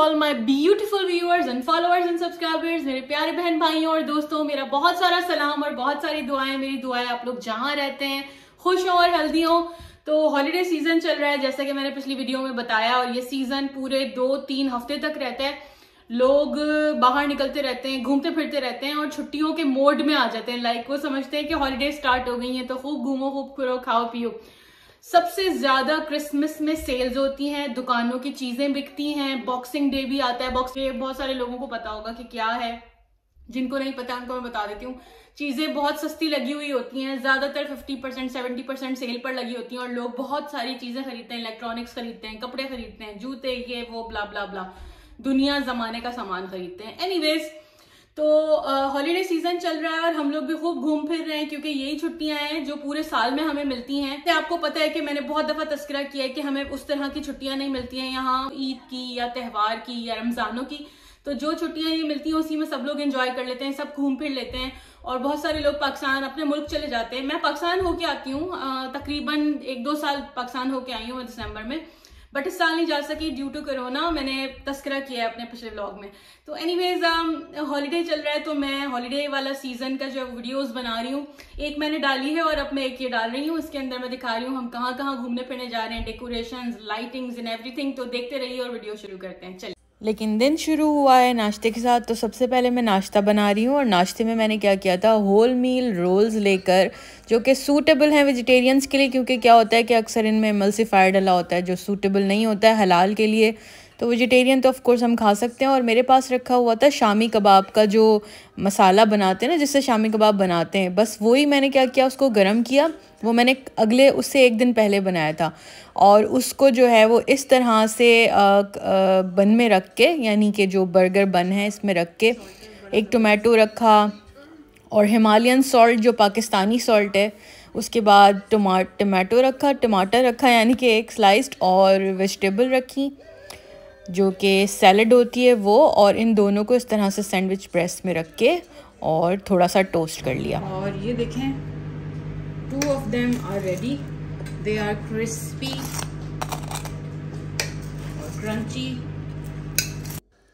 All my beautiful viewers and followers and subscribers, मेरे प्यारे बहन भाइयों और दोस्तों, मेरा बहुत सारा सलाम और बहुत सारी दुआएं। मेरी दुआएं आप लोग जहां रहते हैं खुश हो और हेल्दी हो। तो हॉलीडे सीजन चल रहा है जैसा कि मैंने पिछली वीडियो में बताया, और ये सीजन पूरे 2-3 हफ्ते तक रहता है। लोग बाहर निकलते रहते हैं, घूमते फिरते रहते हैं और छुट्टियों के मोड में आ जाते हैं। लाइक वो समझते हैं कि हॉलीडे स्टार्ट हो गई हैं तो खूब घूमो, खूब फिरो, खाओ पियो। सबसे ज्यादा क्रिसमस में सेल्स होती हैं, दुकानों की चीजें बिकती हैं। बॉक्सिंग डे भी आता है। बॉक्सिंग डे बहुत सारे लोगों को पता होगा कि क्या है, जिनको नहीं पता उनको मैं बता देती हूँ। चीजें बहुत सस्ती लगी हुई होती हैं, ज्यादातर 50% 70% सेल पर लगी होती हैं और लोग बहुत सारी चीजें खरीदते हैं। इलेक्ट्रॉनिक्स खरीदते हैं, कपड़े खरीदते हैं, जूते, ये वो ब्ला ब्ला ब्ला, दुनिया जमाने का सामान खरीदते हैं। एनीवेज, तो हॉलीडे सीजन चल रहा है और हम लोग भी खूब घूम फिर रहे हैं क्योंकि यही छुट्टियां हैं जो पूरे साल में हमें मिलती हैं। तो आपको पता है कि मैंने बहुत दफा तस्करा किया है कि हमें उस तरह की छुट्टियां नहीं मिलती हैं यहाँ, ईद की या त्योहार की या रमजानों की। तो जो छुट्टियां ये मिलती हैं उसी में सब लोग एंजॉय कर लेते हैं, सब घूम फिर लेते हैं। और बहुत सारे लोग पाकिस्तान अपने मुल्क चले जाते हैं। मैं पाकिस्तान होके आती हूँ, तकरीबन 1-2 साल पाकिस्तान होके आई हूँ दिसंबर में, बट इस साल नहीं जा सकी ड्यू टू कोरोना। मैंने तस्करा किया है अपने पिछले व्लॉग में। तो एनीवेज, हॉलीडे चल रहा है तो मैं हॉलीडे वाला सीजन का जो वीडियोस बना रही हूँ, एक मैंने डाली है और अब मैं एक ये डाल रही हूँ। इसके अंदर मैं दिखा रही हूँ हम कहाँ कहाँ घूमने फिरने जा रहे हैं, डेकोरेशंस, लाइटिंग्स एंड एवरीथिंग। तो देखते रहिए और वीडियो शुरू करते हैं। चलिए। लेकिन दिन शुरू हुआ है नाश्ते के साथ। तो सबसे पहले मैं नाश्ता बना रही हूँ और नाश्ते में मैंने क्या किया था, होल मील रोल्स लेकर, जो कि सूटेबल हैं वेजिटेरियंस के लिए, क्योंकि क्या होता है कि अक्सर इनमें एमल्सिफायर डला होता है जो सूटेबल नहीं होता है हलाल के लिए। तो वेजिटेरियन तो ऑफ कोर्स हम खा सकते हैं। और मेरे पास रखा हुआ था शामी कबाब का जो मसाला बनाते हैं ना, जिससे शामी कबाब बनाते हैं, बस वही मैंने क्या किया, उसको गर्म किया। वो मैंने उससे एक दिन पहले बनाया था और उसको जो है वो इस तरह से बन में रख के, यानी कि जो बर्गर बन है इसमें रख के, एक टोमेटो रखा और हिमालयन सॉल्ट जो पाकिस्तानी सॉल्ट है, उसके बाद टोमेटो रखा, टमाटर रखा यानी कि एक स्लाइस्ड, और वेजिटेबल रखी जो कि सैलड होती है वो, और इन दोनों को इस तरह से सैंडविच प्रेस में रख के और थोड़ा सा टोस्ट कर लिया। और ये देखें, 2 of them are ready. They are crispy और crunchy.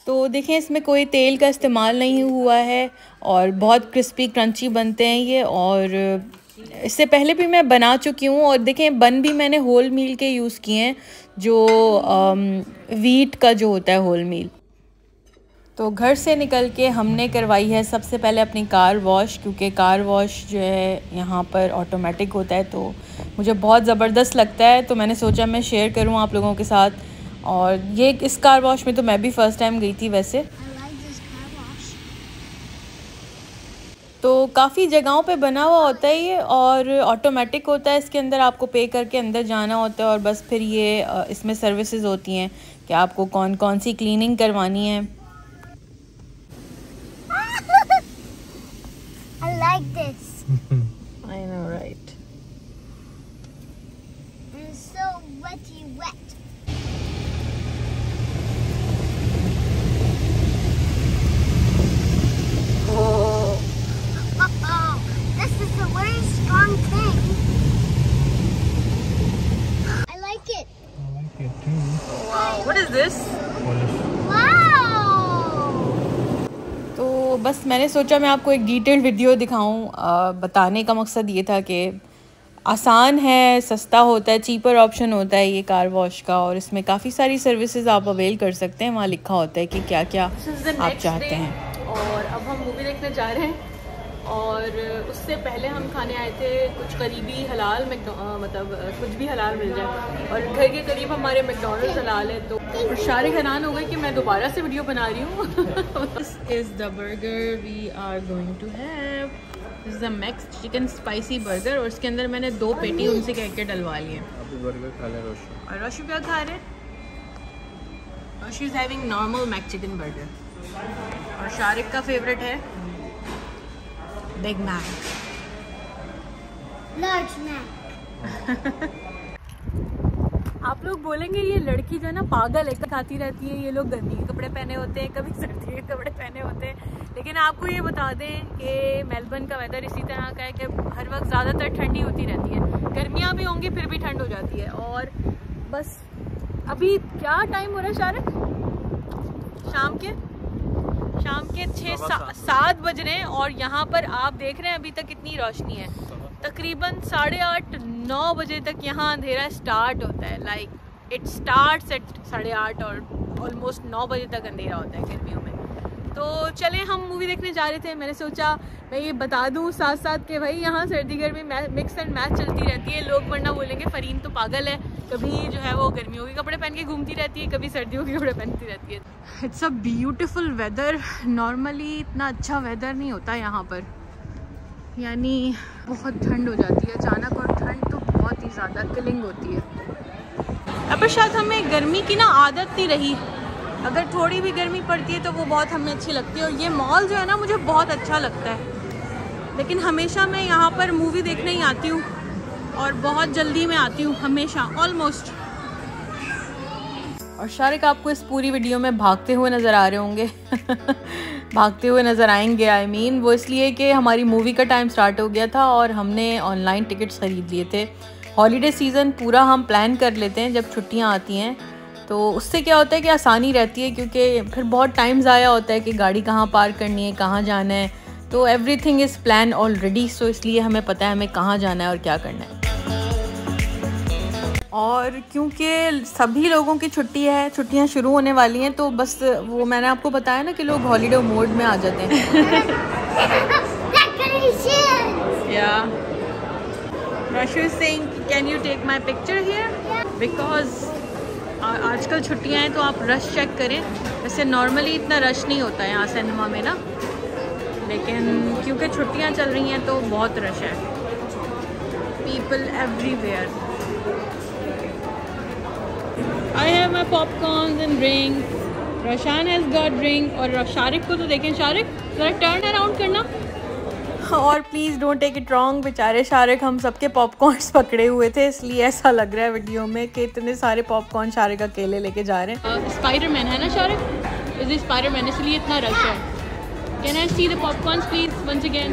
तो देखें, इसमें कोई तेल का इस्तेमाल नहीं हुआ है और बहुत क्रिस्पी क्रंची बनते हैं ये। और इससे पहले भी मैं बना चुकी हूँ। और देखें, बन भी मैंने होल मील के यूज़ किए हैं, जो वीट का जो होता है होल मील। तो घर से निकल के हमने करवाई है सबसे पहले अपनी कार वॉश, क्योंकि कार वॉश जो है यहाँ पर ऑटोमेटिक होता है तो मुझे बहुत ज़बरदस्त लगता है। तो मैंने सोचा मैं शेयर करूँ आप लोगों के साथ। और ये इस कार वॉश में तो मैं भी फ़र्स्ट टाइम गई थी वैसे। तो काफ़ी जगहों पे बना हुआ होता है ये और ऑटोमेटिक होता है। इसके अंदर आपको पे करके अंदर जाना होता है और बस फिर ये इसमें सर्विसेज होती हैं कि आपको कौन कौन सी क्लीनिंग करवानी है। I like this. I know, right? It's so wetty wet. Oh. This is a very strong thing. I like it. I like it too. Wow, what is this? Wow. तो बस मैंने सोचा मैं आपको एक डिटेल्ड वीडियो दिखाऊं। बताने का मकसद ये था कि आसान है, सस्ता होता है, चीपर ऑप्शन होता है ये कार वॉश का, और इसमें काफ़ी सारी सर्विसेज आप अवेल कर सकते हैं। वहाँ लिखा होता है कि क्या क्या आप चाहते हैं। और अब हम मूवी देखने जा रहे हैं और उससे पहले हम खाने आए थे कुछ करीबी हलाल मतलब कुछ भी हलाल मिल जाए, और घर के करीब हमारे मैकडॉनल्ड्स हलाल है। तो और शारिक हैरान हो गए कि मैं दोबारा से वीडियो बना रही हूँ। This is the burger we are going to have. This is the Max chicken spicy burger, और इसके अंदर मैंने 2 पेटी उनसे कह के डलवा लिए। अभी बर्गर खा ले रोशी। और रोशी क्या खा रहे? Roshi is having normal McChicken burger, और शारिक का फेवरेट है बिग मैक, Large Mac. आप लोग बोलेंगे ये लड़की जो है ना पागल है, खाती रहती है, ये लोग गर्मी के कपड़े पहने होते हैं, कभी सर्दी के कपड़े पहने होते हैं। लेकिन आपको ये बता दें कि मेलबर्न का वेदर इसी तरह का है कि हर वक्त ज़्यादातर ठंडी होती रहती है। गर्मियाँ भी होंगी फिर भी ठंड हो जाती है। और बस अभी क्या टाइम हो रहा है शारिक? शाम के 6-7 बज रहे हैं और यहाँ पर आप देख रहे हैं अभी तक कितनी रोशनी है। तकरीबन 8:30-9 बजे तक यहाँ अंधेरा स्टार्ट होता है। लाइक इट स्टार्ट्स एट 8:30 और ऑलमोस्ट 9 बजे तक अंधेरा होता है गर्मियों में। तो चलें, हम मूवी देखने जा रहे थे। मैंने सोचा मैं ये बता दूं साथ साथ कि भाई यहाँ सर्दी गर्मी मिक्स एंड मैच चलती रहती है। लोग वरना बोलेंगे फरीन तो पागल है, कभी जो है वो गर्मियों के कपड़े पहन के घूमती रहती है, कभी सर्दियों के कपड़े पहनती रहती है। It's a beautiful weather. Normally इतना अच्छा वेदर नहीं होता यहाँ पर, यानी बहुत ठंड हो जाती है अचानक, और ठंड तो बहुत ही ज़्यादा किलिंग होती है। अब पर शायद हमें गर्मी की ना आदत नहीं रही। अगर थोड़ी भी गर्मी पड़ती है तो वो बहुत हमें अच्छी लगती है। और ये मॉल जो है ना मुझे बहुत अच्छा लगता है, लेकिन हमेशा मैं यहाँ पर मूवी देखने ही आती हूँ और बहुत जल्दी में आती हूँ हमेशा, ऑलमोस्ट। और शारिक आपको इस पूरी वीडियो में भागते हुए नज़र आ रहे होंगे भागते हुए नज़र आएंगे। I mean, वो इसलिए कि हमारी मूवी का टाइम स्टार्ट हो गया था और हमने ऑनलाइन टिकट्स ख़रीद लिए थे। हॉलीडे सीज़न पूरा हम प्लान कर लेते हैं जब छुट्टियाँ आती हैं, तो उससे क्या होता है कि आसानी रहती है, क्योंकि फिर बहुत टाइम ज़ाया होता है कि गाड़ी कहाँ पार्क करनी है, कहाँ जाना है। तो एवरीथिंग इज़ प्लान ऑलरेडी, सो इसलिए हमें पता है हमें कहाँ जाना है और क्या करना है। और क्योंकि सभी लोगों की छुट्टी है, छुट्टियां शुरू होने वाली हैं, तो बस वो मैंने आपको बताया ना कि लोग हॉलीडे मोड में आ जाते हैं। Rashu is saying, can you take my picture here? Because आजकल छुट्टियां हैं तो आप रश चेक करें। वैसे नॉर्मली इतना रश नहीं होता है यहाँ सिनेमा में ना, लेकिन क्योंकि छुट्टियां चल रही हैं तो बहुत रश है। People everywhere. I have my popcorns and drinks. Rashan has got drink. और शारिक को तो देखें, शारिक ज़रा टर्न अराउंड करना। और please don't take it wrong, बेचारे शारिक हम सबके पॉपकॉर्न्स पकड़े हुए थे, इसलिए ऐसा लग रहा है वीडियो में कि इतने सारे पॉपकॉर्न शारिक अकेले लेके जा रहे हैं। स्पाइडरमैन है ना शारिक, इज स्पाइडरमैन, इसलिए इतना रश है। Can I see the popcorns please once again?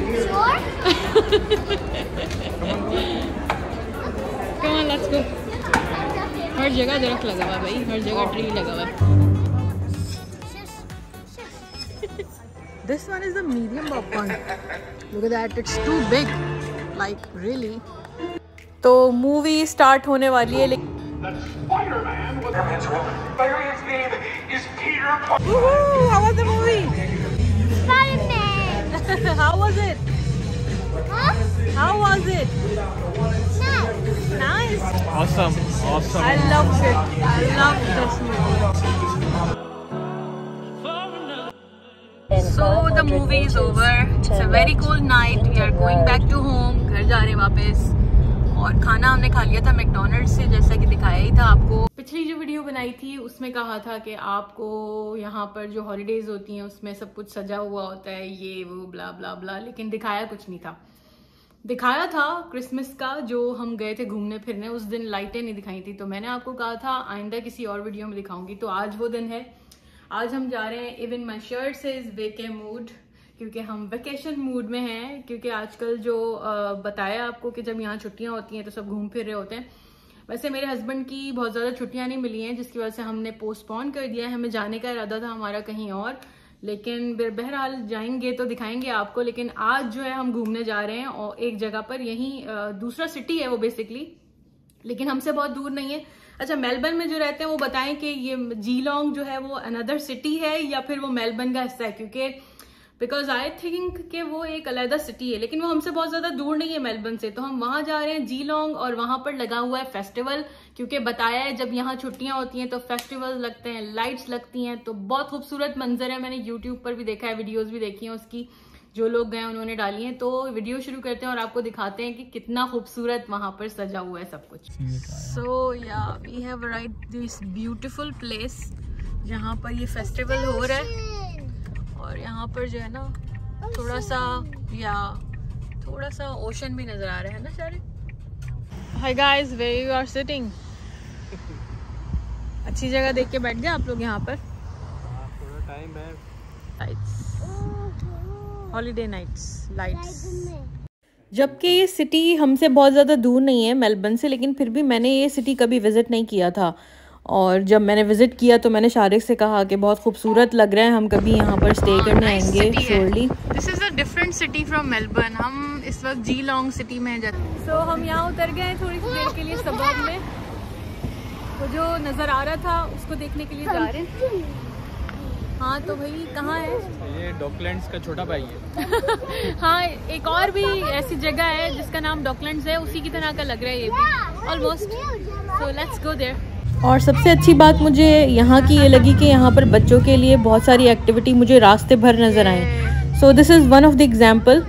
Come on let's go. हर जगह दरख्त लगा हुआ है भाई, हर जगह ट्री लगा हुआ है। This one is the medium popcorn. Look at that, it's too big. Like really. तो मूवी स्टार्ट होने वाली है, लेकिन How was the movie? Spider-Man. How was it? Huh? How was it? Nice. Nice. Awesome. I loved it. I loved this movie. So the movie is over. It's a very cold night. We are going back to home. घर जा रहे हैं वापस। और खाना हमने खा लिया था मैकडॉनल्ड्स से, जैसा कि दिखाया ही था आपको। पिछली जो वीडियो बनाई थी उसमें कहा था कि आपको यहाँ पर जो हॉलीडेज होती हैं उसमें सब कुछ सजा हुआ होता है, ये वो ब्ला ब्ला ब्ला, लेकिन दिखाया कुछ नहीं था। दिखाया था क्रिसमस का जो हम गए थे घूमने फिरने, उस दिन लाइटें नहीं दिखाई थी, तो मैंने आपको कहा था आइंदा किसी और वीडियो में दिखाऊंगी। तो आज वो दिन है, आज हम जा रहे हैं। इवन माई शर्ट से इज वेके मूड, क्योंकि हम वेकेशन मूड में हैं। क्योंकि आजकल जो बताया आपको कि जब यहाँ छुट्टियाँ होती हैं तो सब घूम फिर रहे होते हैं। वैसे मेरे हस्बैंड की बहुत ज़्यादा छुट्टियाँ नहीं मिली हैं, जिसकी वजह से हमने पोस्टपोन कर दिया है। हमें जाने का इरादा था हमारा कहीं और, लेकिन बहरहाल जाएंगे तो दिखाएंगे आपको। लेकिन आज जो है हम घूमने जा रहे हैं और एक जगह पर, यहीं दूसरा सिटी है वो बेसिकली, लेकिन हमसे बहुत दूर नहीं है। अच्छा, मेलबर्न में जो रहते हैं वो बताएं कि ये जीलोंग जो है वो अनदर सिटी है या फिर वो मेलबर्न का हिस्सा है, क्योंकि बिकॉज आई थिंक कि वो एक अलग सिटी है, लेकिन वो हमसे बहुत ज्यादा दूर नहीं है मेलबर्न से। तो हम वहां जा रहे हैं जीलोंग, और वहां पर लगा हुआ है फेस्टिवल, क्योंकि बताया है जब यहाँ छुट्टियां होती हैं तो फेस्टिवल लगते हैं, लाइट्स लगती हैं, तो बहुत खूबसूरत मंजर है। मैंने यूट्यूब पर भी देखा है, वीडियोज भी देखी हैं उसकी, जो लोग गए उन्होंने डाली हैं। तो वीडियो शुरू करते हैं और आपको दिखाते हैं कि कितना खूबसूरत वहां पर सजा हुआ है सब कुछ। सो या we have arrived this beautiful place जहाँ पर ये फेस्टिवल हो रहा है। और यहाँ पर जो है ना थोड़ा सा ओशन भी नजर आ रहा है ना सारे। Hi guys, where you are sitting? अच्छी जगह देख के बैठ गए आप लोग यहाँ पर। थोड़ा टाइम है। Holiday nights, lights. जबकि ये सिटी हमसे बहुत ज़्यादा दूर नहीं है मेलबर्न से, लेकिन फिर भी मैंने ये सिटी कभी विज़िट नहीं किया था। और जब मैंने विज़िट किया तो मैंने शारिक से कहा कि बहुत खूबसूरत लग रहा है, हम कभी यहाँ पर स्टे करने आएंगे surely. This is a different city from Melbourne. हम इस वक्त जीलोंग सिटी में हैं। सो हम यहाँ उतर गए थोड़ी सी देर के लिए सबब में, वो जो नज़र आ रहा था उसको देखने के लिए जा रहे हैं। हाँ तो भाई कहाँ है? ये डॉकलैंड्स का छोटा भाई है। हाँ एक और भी ऐसी जगह है जिसका नाम डॉकलैंड्स है, उसी की तरह का लग रहा है ये भी almost. So let's go there. और सबसे अच्छी बात मुझे यहाँ की ये लगी कि यहाँ पर बच्चों के लिए बहुत सारी एक्टिविटी मुझे रास्ते भर नज़र आए। So this is one of the example.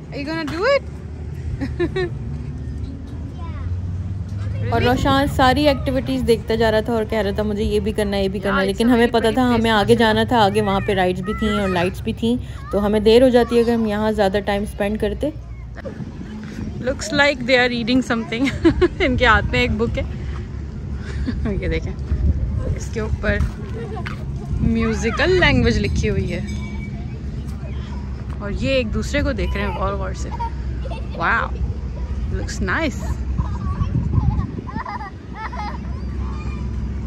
Are you gonna do it? और रोशान सारी एक्टिविटीज़ देखता जा रहा था और कह रहा था मुझे ये भी करना है, ये भी करना है, लेकिन हमें पता था हमें आगे जाना था, आगे वहाँ पे राइड्स भी थी और लाइट्स भी थी, तो हमें देर हो जाती है अगर हम यहाँ ज़्यादा टाइम स्पेंड करते। Looks like they are reading something. इनके हाथ में एक बुक है। ये देखें, इसके ऊपर म्यूजिकल लैंग्वेज लिखी हुई है और ये एक दूसरे को देख रहे हैं गौर गौर से। Wow, looks nice.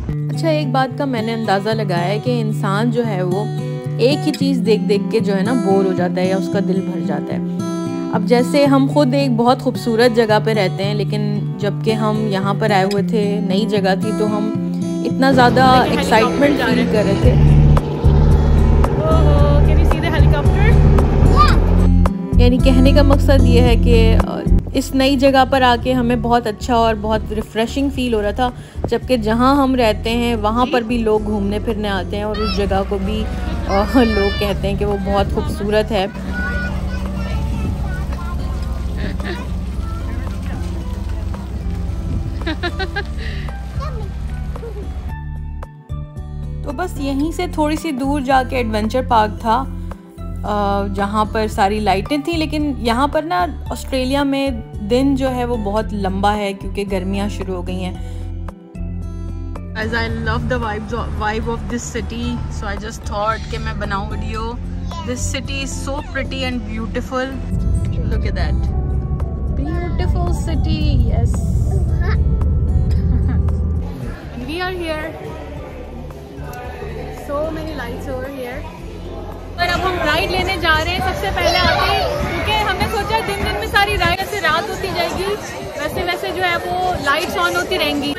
अच्छा, एक बात का मैंने अंदाज़ा लगाया है कि इंसान जो है वो एक ही चीज़ देख देख के जो है ना बोर हो जाता है या उसका दिल भर जाता है। अब जैसे हम खुद एक बहुत खूबसूरत जगह पे रहते हैं, लेकिन जबकि हम यहाँ पर आए हुए थे, नई जगह थी, तो हम इतना ज़्यादा एक्साइटमेंट फील कर रहे थे। यानी कहने का मकसद ये है कि इस नई जगह पर आके हमें बहुत अच्छा और बहुत रिफ़्रेशिंग फ़ील हो रहा था, जबकि जहाँ हम रहते हैं वहाँ पर भी लोग घूमने फिरने आते हैं और उस जगह को भी लोग कहते हैं कि वो बहुत खूबसूरत है। तो बस यहीं से थोड़ी सी दूर जाके एडवेंचर पार्क था जहाँ पर सारी लाइटें थी, लेकिन यहाँ पर ना ऑस्ट्रेलिया में दिन जो है वो बहुत लंबा है क्योंकि गर्मियाँ शुरू हो गई हैं। As I love the vibe of this city, so I just thought कि मैं बनाऊँ video. This city is so pretty and beautiful. Look at that, beautiful city. Yes. And we are here. So many lights over here. और अब हम ride लेने जा रहे हैं सबसे पहले आके, क्योंकि हमने सोचा दिन दिन में सारी राइड से रात होती जाएगी, वैसे वैसे जो है वो लाइट्स ऑन होती रहेंगी।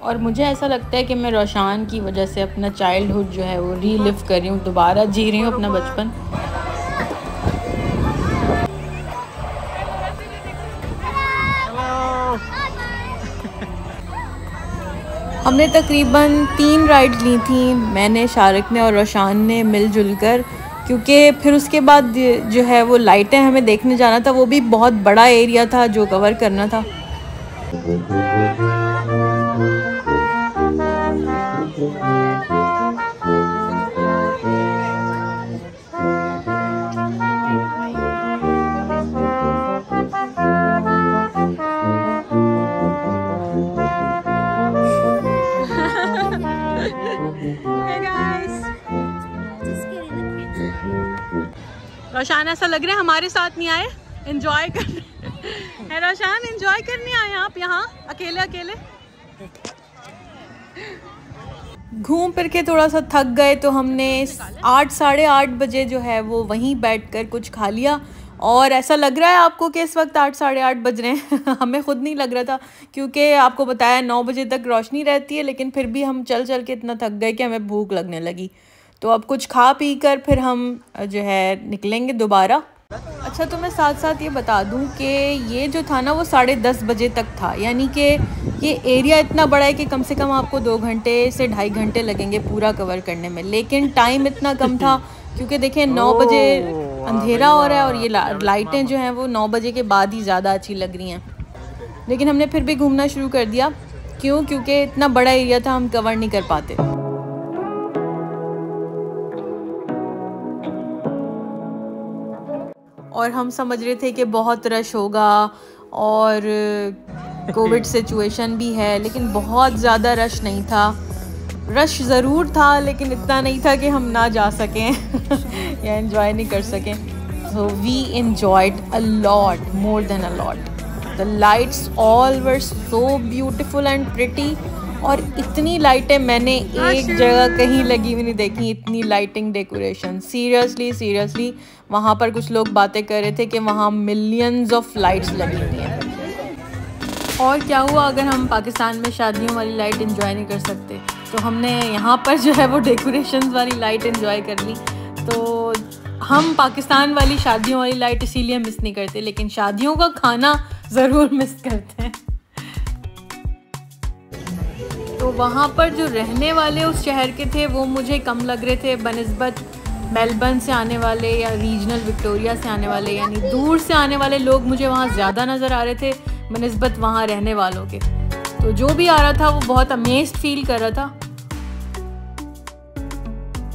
और मुझे ऐसा लगता है कि मैं रोशान की वजह से अपना चाइल्डहुड जो है वो रीलिव कर रही हूँ, दोबारा जी रही हूँ अपना बचपन। हमने तकरीबन 3 राइड्स ली थी, मैंने, शारिक ने और रोशान ने मिलजुल कर, क्योंकि फिर उसके बाद जो है वो लाइटें हमें देखने जाना था, वो भी बहुत बड़ा एरिया था जो कवर करना था। रोशान ऐसा लग रहा है हमारे साथ नहीं आए, एंजॉय कर है रोशान, एंजॉय करने आए आप यहाँ अकेले अकेले। घूम फिर के थोड़ा सा थक गए तो हमने 8 साढ़े 8 बजे जो है वो वहीं बैठकर कुछ खा लिया। और ऐसा लग रहा है आपको कि इस वक्त 8 साढ़े 8 बज रहे हैं हमें खुद नहीं लग रहा था, क्योंकि आपको बताया 9 बजे तक रोशनी रहती है, लेकिन फिर भी हम चल चल के इतना थक गए कि हमें भूख लगने लगी। तो अब कुछ खा पी कर फिर हम जो है निकलेंगे दोबारा। अच्छा, तो मैं साथ साथ ये बता दूं कि ये जो था ना वो 10:30 बजे तक था, यानी कि ये एरिया इतना बड़ा है कि कम से कम आपको 2 घंटे से 2.5 घंटे लगेंगे पूरा कवर करने में, लेकिन टाइम इतना कम था क्योंकि देखें 9 बजे अंधेरा हो रहा है और ये लाइटें जो हैं वो 9 बजे के बाद ही ज़्यादा अच्छी लग रही हैं। लेकिन हमने फिर भी घूमना शुरू कर दिया, क्यों? क्योंकि इतना बड़ा एरिया था, हम कवर नहीं कर पाते। और हम समझ रहे थे कि बहुत रश होगा और कोविड सिचुएशन भी है, लेकिन बहुत ज़्यादा रश नहीं था। रश ज़रूर था लेकिन इतना नहीं था कि हम ना जा सकें या एंजॉय नहीं कर सकें। So we enjoyed a lot, more than a lot. The lights all were so beautiful and pretty. और इतनी लाइटें मैंने एक जगह कहीं लगी हुई नहीं देखी, इतनी लाइटिंग डेकोरेशन। सीरियसली वहाँ पर कुछ लोग बातें कर रहे थे कि वहाँ मिलियंस ऑफ लाइट्स लगी हुई हैं। और क्या हुआ अगर हम पाकिस्तान में शादियों वाली लाइट एंजॉय नहीं कर सकते, तो हमने यहाँ पर जो है वो डेकोरेशंस वाली लाइट एंजॉय कर ली। तो हम पाकिस्तान वाली शादियों वाली लाइट इसीलिए मिस नहीं करते, लेकिन शादियों का खाना ज़रूर मिस करते हैं। तो वहाँ पर जो रहने वाले उस शहर के थे वो मुझे कम लग रहे थे बनिस्बत मेलबर्न से आने वाले या रीजनल विक्टोरिया से आने वाले, यानी दूर से आने वाले लोग मुझे वहाँ ज़्यादा नज़र आ रहे थे बनिस्बत वहाँ रहने वालों के। तो जो भी आ रहा था वो बहुत अमेज्ड फील कर रहा था।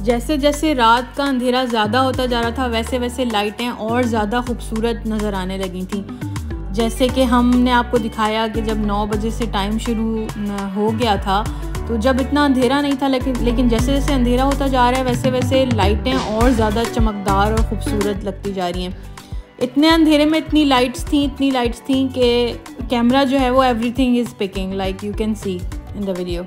जैसे जैसे रात का अंधेरा ज़्यादा होता जा रहा था वैसे वैसे लाइटें और ज़्यादा खूबसूरत नज़र आने लगी थी। जैसे कि हमने आपको दिखाया कि जब 9 बजे से टाइम शुरू हो गया था तो जब इतना अंधेरा नहीं था, लेकिन जैसे जैसे अंधेरा होता जा रहा है वैसे वैसे लाइटें और ज़्यादा चमकदार और ख़ूबसूरत लगती जा रही हैं। इतने अंधेरे में इतनी लाइट्स थी कि कैमरा जो है वो everything is picking, like you can see in the video.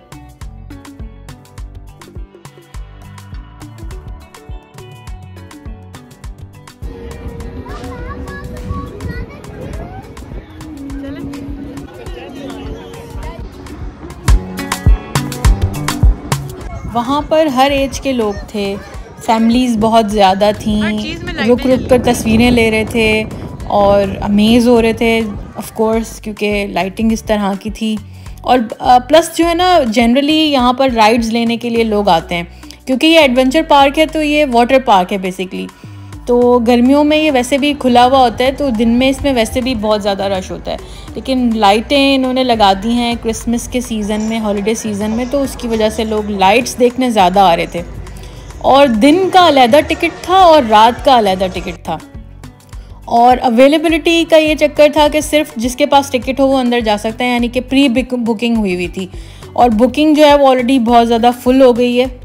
वहाँ पर हर एज के लोग थे, फैमिलीज़ बहुत ज़्यादा थीं, रुक कर तस्वीरें ले रहे थे और अमेज़ हो रहे थे ऑफ कोर्स, क्योंकि लाइटिंग इस तरह की थी। और प्लस जो है ना, जनरली यहाँ पर राइड्स लेने के लिए लोग आते हैं, क्योंकि ये एडवेंचर पार्क है तो ये वाटर पार्क है बेसिकली। तो गर्मियों में ये वैसे भी खुला हुआ होता है, तो दिन में इसमें वैसे भी बहुत ज़्यादा रश होता है, लेकिन लाइटें इन्होंने लगा दी हैं क्रिसमस के सीज़न में, हॉलीडे सीज़न में, तो उसकी वजह से लोग लाइट्स देखने ज़्यादा आ रहे थे। और दिन का अलहदा टिकट था और रात का अलहदा टिकट था। और अवेलेबिलिटी का ये चक्कर था कि सिर्फ जिसके पास टिकट हो वो अंदर जा सकता है, यानी कि प्री बुकिंग हुई थी, और बुकिंग जो है वो ऑलरेडी बहुत ज़्यादा फुल हो गई है।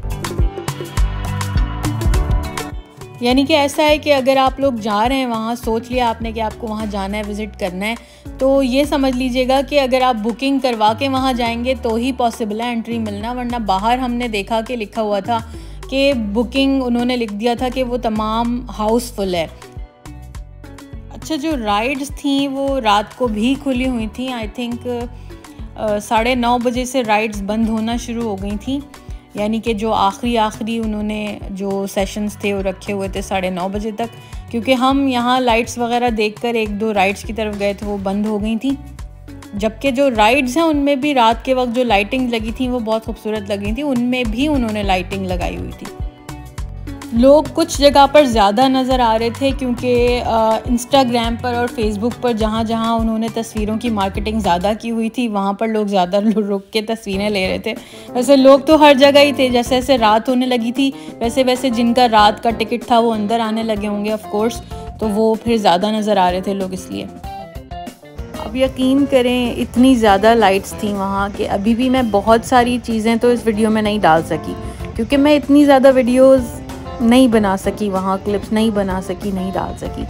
यानी कि ऐसा है कि अगर आप लोग जा रहे हैं वहाँ, सोच लिया आपने कि आपको वहाँ जाना है, विज़िट करना है, तो ये समझ लीजिएगा कि अगर आप बुकिंग करवा के वहाँ जाएंगे तो ही पॉसिबल है एंट्री मिलना, वरना बाहर हमने देखा कि लिखा हुआ था कि बुकिंग, उन्होंने लिख दिया था कि वो तमाम हाउसफुल है। अच्छा, जो राइड्स थी वो रात को भी खुली हुई थी। आई थिंक 9:30 बजे से राइड्स बंद होना शुरू हो गई थी, यानी कि जो आखिरी उन्होंने जो सेशंस थे वो रखे हुए थे 9:30 बजे तक, क्योंकि हम यहाँ लाइट्स वगैरह देखकर 1-2 राइड्स की तरफ गए थे, वो बंद हो गई थी। जबकि जो राइड्स हैं उनमें भी रात के वक्त जो लाइटिंग लगी थी वो बहुत खूबसूरत लगी थी, उनमें भी उन्होंने लाइटिंग लगाई हुई थी। लोग कुछ जगह पर ज़्यादा नज़र आ रहे थे, क्योंकि इंस्टाग्राम पर और फेसबुक पर जहाँ जहाँ उन्होंने तस्वीरों की मार्केटिंग ज़्यादा की हुई थी वहाँ पर लोग ज़्यादा रुक के तस्वीरें ले रहे थे। वैसे लोग तो हर जगह ही थे, जैसे जैसे रात होने लगी थी वैसे वैसे जिनका रात का टिकट था वो अंदर आने लगे होंगे ऑफ कोर्स, तो वो फिर ज़्यादा नज़र आ रहे थे लोग इसलिए। अब यकीन करें इतनी ज़्यादा लाइट्स थी वहाँ कि अभी भी मैं बहुत सारी चीज़ें तो इस वीडियो में नहीं डाल सकी, क्योंकि मैं इतनी ज़्यादा वीडियोज़ नहीं बना सकी, वहाँ क्लिप्स नहीं बना सकी, नहीं डाल सकी,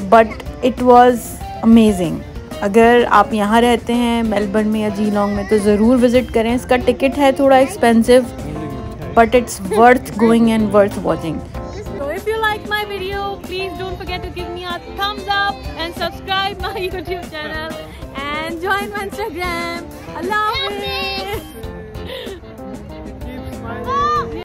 बट इट वाज अमेजिंग। अगर आप यहाँ रहते हैं मेलबर्न में या जीलोंग में तो ज़रूर विज़िट करें। इसका टिकट है थोड़ा expensive, but it's worth going and worth watching. So if you like my video, please don't forget to give me a thumbs up and subscribe my YouTube channel and join my Instagram. Allah